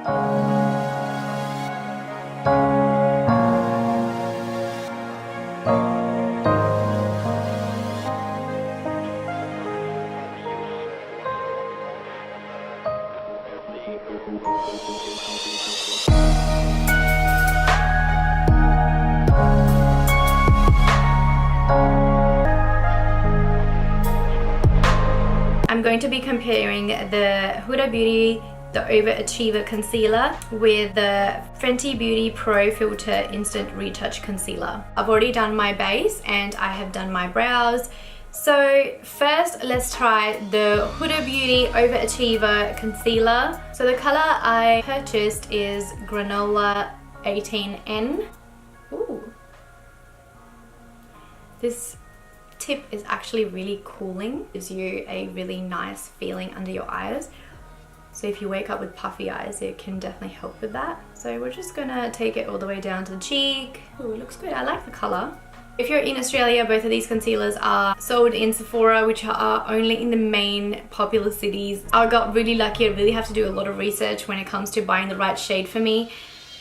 I'm going to be comparing the Huda Beauty, the Overachiever Concealer with the Fenty Beauty profilt'r Instant Retouch Concealer. I've already done my base and I have done my brows. So first let's try the Huda Beauty Overachiever Concealer. So the color I purchased is Granola 18N. Ooh. This tip is actually really cooling. Gives you a really nice feeling under your eyes. So if you wake up with puffy eyes, it can definitely help with that. So we're just gonna take it all the way down to the cheek. Ooh, it looks good. I like the color. If you're in Australia, both of these concealers are sold in Sephora, which are only in the main popular cities. I got really lucky. I really have to do a lot of research when it comes to buying the right shade for me.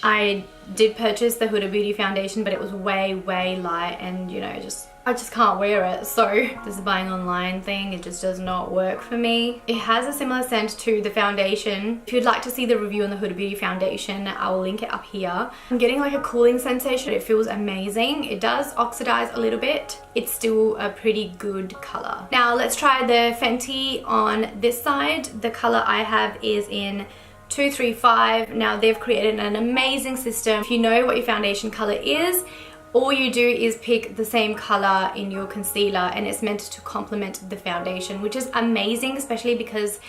I did purchase the Huda Beauty foundation, but it was way light, and you know, I just can't wear it. So this buying online thing, it just does not work for me. It has a similar scent to the foundation. If you'd like to see the review on the Huda Beauty foundation, I'll link it up here. I'm getting like a cooling sensation. It feels amazing. It does oxidize a little bit. It's still a pretty good color. Now let's try the Fenty on this side. The color I have is in 235. Now they've created an amazing system. If you know what your foundation color is, all you do is pick the same color in your concealer and it's meant to complement the foundation, which is amazing, especially because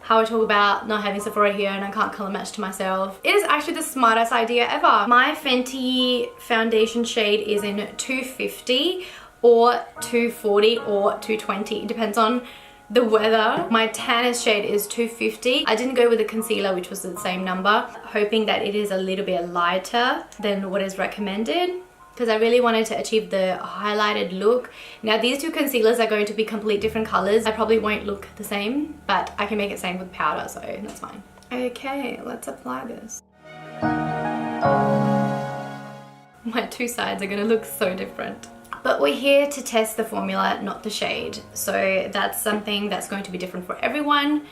how I talk about not having Sephora here and I can't color match to myself. It is actually the smartest idea ever. My Fenty foundation shade is in 250 or 240 or 220. It depends on the weather. My tannest shade is 250. I didn't go with the concealer, which was the same number, hoping that it is a little bit lighter than what is recommended, because I really wanted to achieve the highlighted look. Now these two concealers are going to be complete different colors. I probably won't look the same, but I can make it same with powder, so that's fine. Okay, let's apply this. My two sides are gonna look so different. But we're here to test the formula, not the shade. So that's something that's going to be different for everyone.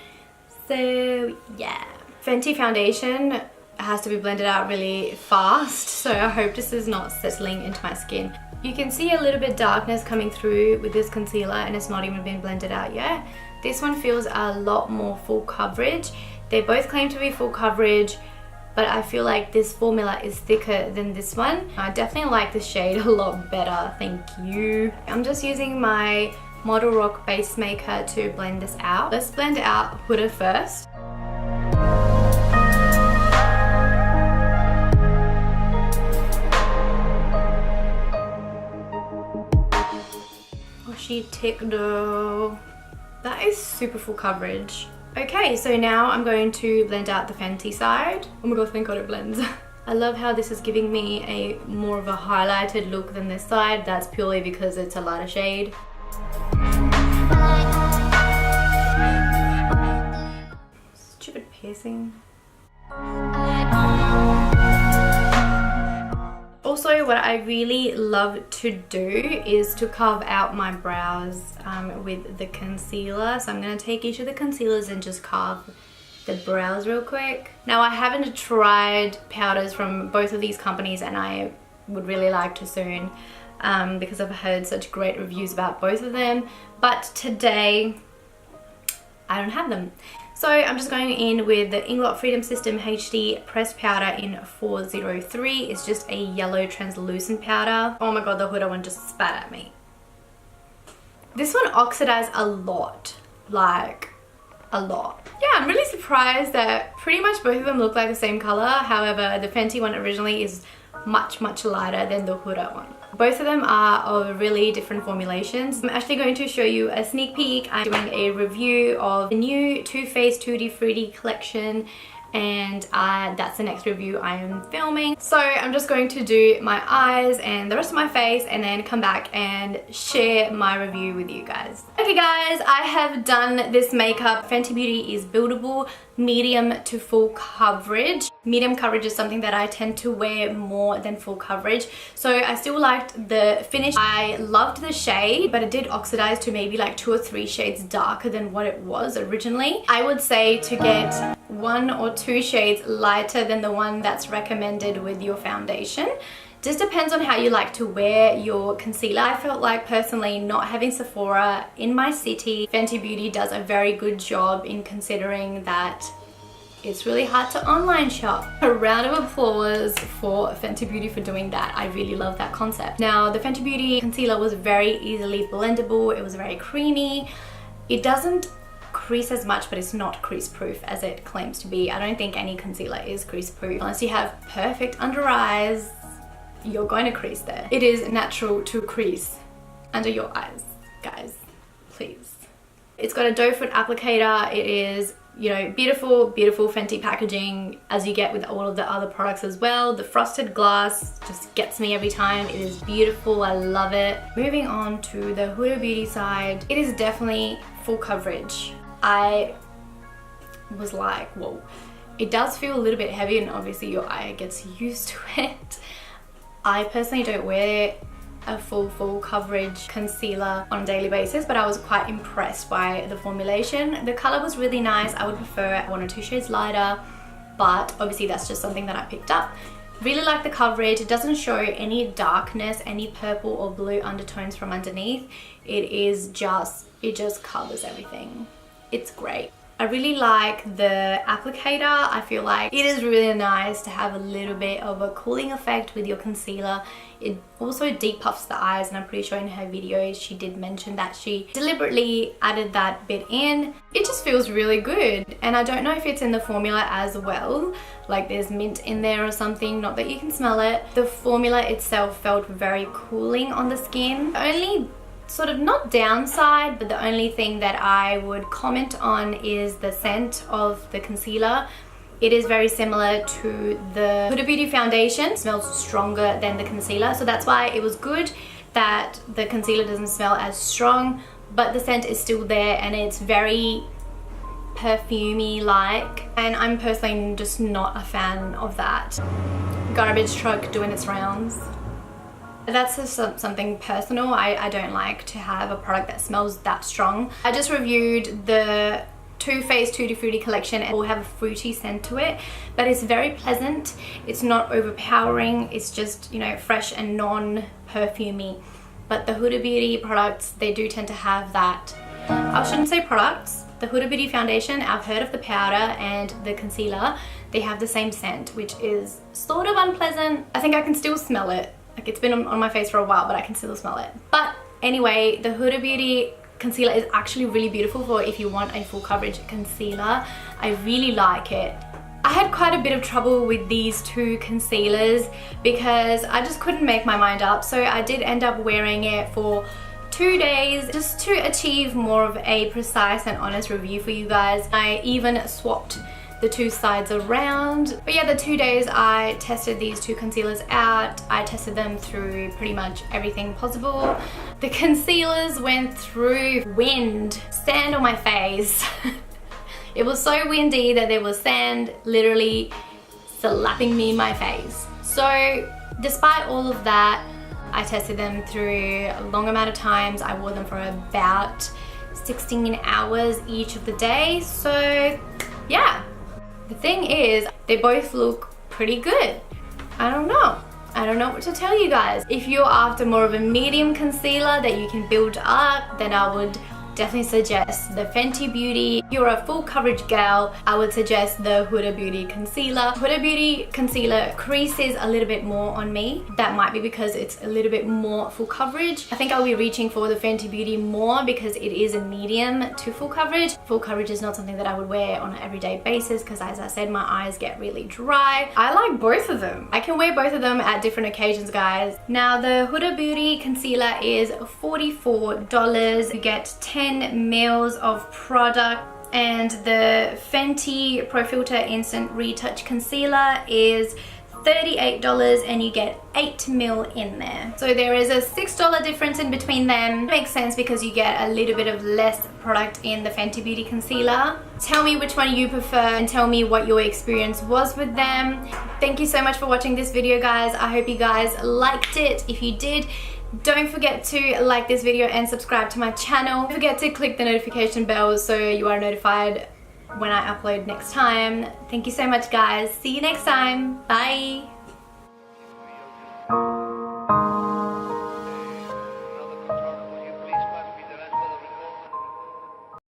So yeah. Fenty foundation has to be blended out really fast, so I hope this is not settling into my skin. You can see a little bit darkness coming through with this concealer and it's not even been blended out yet. This one feels a lot more full coverage. They both claim to be full coverage, but I feel like this formula is thicker than this one. I definitely like this shade a lot better, thank you. I'm just using my Model Rock base maker to blend this out. Let's blend out Huda first. Oh, she ticked though. That is super full coverage. Okay, so now I'm going to blend out the Fenty side. Oh my god, thank god it blends. I love how this is giving me a more of a highlighted look than this side. That's purely because it's a lighter shade. Stupid piercing. Also, what I really love to do is to carve out my brows with the concealer. So I'm going to take each of the concealers and just carve the brows real quick. Now I haven't tried powders from both of these companies and I would really like to soon because I've heard such great reviews about both of them. But today I don't have them. So I'm just going in with the Inglot Freedom System HD pressed powder in 403. It's just a yellow translucent powder. Oh my god, the Huda one just spat at me. This one oxidized a lot, like a lot. Yeah, I'm really surprised that pretty much both of them look like the same color. However, the Fenty one originally is much lighter than the Huda one. Both of them are of really different formulations. I'm actually going to show you a sneak peek. I'm doing a review of the new Too Faced Tutti Frutti collection and that's the next review I am filming. So I'm just going to do my eyes and the rest of my face and then come back and share my review with you guys. Okay guys, I have done this makeup. Fenty Beauty is buildable, medium to full coverage. Medium coverage is something that I tend to wear more than full coverage. So I still liked the finish. I loved the shade, but it did oxidize to maybe like 2 or 3 shades darker than what it was originally. I would say to get 1 or 2 shades lighter than the one that's recommended with your foundation. Just depends on how you like to wear your concealer. I felt like personally not having Sephora in my city, Fenty Beauty does a very good job in considering that it's really hard to online shop. A round of applause for Fenty Beauty for doing that. I really love that concept. Now the Fenty Beauty concealer was very easily blendable. It was very creamy. It doesn't crease as much, but it's not crease proof as it claims to be. I don't think any concealer is crease proof. Unless you have perfect under eyes, you're going to crease there. It is natural to crease under your eyes, guys, please. It's got a doe foot applicator. It is, you know, beautiful, beautiful Fenty packaging, as you get with all of the other products as well. The frosted glass just gets me every time. It is beautiful, I love it. Moving on to the Huda Beauty side, it is definitely full coverage. I was like, whoa. It does feel a little bit heavy, and obviously your eye gets used to it. I personally don't wear a full coverage concealer on a daily basis, but I was quite impressed by the formulation. The color was really nice. I would prefer 1 or 2 shades lighter, but obviously that's just something that I picked up. Really like the coverage. It doesn't show any darkness, any purple or blue undertones from underneath. It just covers everything. It's great. I really like the applicator. I feel like it is really nice to have a little bit of a cooling effect with your concealer. It also depuffs the eyes, and I'm pretty sure in her videos she did mention that she deliberately added that bit in. It just feels really good, and I don't know if it's in the formula as well, like there's mint in there or something, not that you can smell it. The formula itself felt very cooling on the skin. The only sort of not downside, but the only thing that I would comment on is the scent of the concealer. It is very similar to the Huda Beauty foundation. It smells stronger than the concealer, so that's why it was good that the concealer doesn't smell as strong, but the scent is still there and it's very perfumey like, and I'm personally just not a fan of that. Garbage truck doing its rounds. That's just something personal. I don't like to have a product that smells that strong. I just reviewed the Too Faced Tutti Frutti collection, and it will have a fruity scent to it, but it's very pleasant. It's not overpowering. It's just, you know, fresh and non-perfumey. But the Huda Beauty products, they do tend to have that. I shouldn't say products. The Huda Beauty foundation, I've heard of the powder and the concealer. They have the same scent, which is sort of unpleasant. I think I can still smell it. Like, it's been on my face for a while, but I can still smell it. But anyway, the Huda Beauty concealer is actually really beautiful for if you want a full coverage concealer. I really like it. I had quite a bit of trouble with these 2 concealers because I just couldn't make my mind up. So I did end up wearing it for 2 days just to achieve more of a precise and honest review for you guys. I even swapped the 2 sides around. But yeah, the 2 days I tested these 2 concealers out. I tested them through pretty much everything possible. The concealers went through wind, sand on my face. It was so windy that there was sand literally slapping me in my face. So despite all of that, I tested them through a long amount of times. I wore them for about 16 hours each of the days. So yeah. The thing is, they both look pretty good. I don't know what to tell you guys. If you're after more of a medium concealer that you can build up, then I would definitely suggest the Fenty Beauty. If you're a full coverage gal, I would suggest the Huda Beauty concealer. Huda Beauty concealer creases a little bit more on me. That might be because it's a little bit more full coverage. I think I'll be reaching for the Fenty Beauty more because it is a medium to full coverage. Full coverage is not something that I would wear on an everyday basis because, as I said, my eyes get really dry. I like both of them. I can wear both of them at different occasions, guys. Now, the Huda Beauty concealer is $44. You get 10 mils of product. And the Fenty ProFilt'r Instant Retouch Concealer is $38 and you get 8 ml in there. So there is a $6 difference in between them. It makes sense because you get a little bit of less product in the Fenty Beauty concealer. Tell me which one you prefer and tell me what your experience was with them. Thank you so much for watching this video, guys. I hope you guys liked it. If you did, don't forget to like this video and subscribe to my channel. Don't forget to click the notification bell so you are notified when I upload next time. Thank you so much, guys. See you next time. Bye.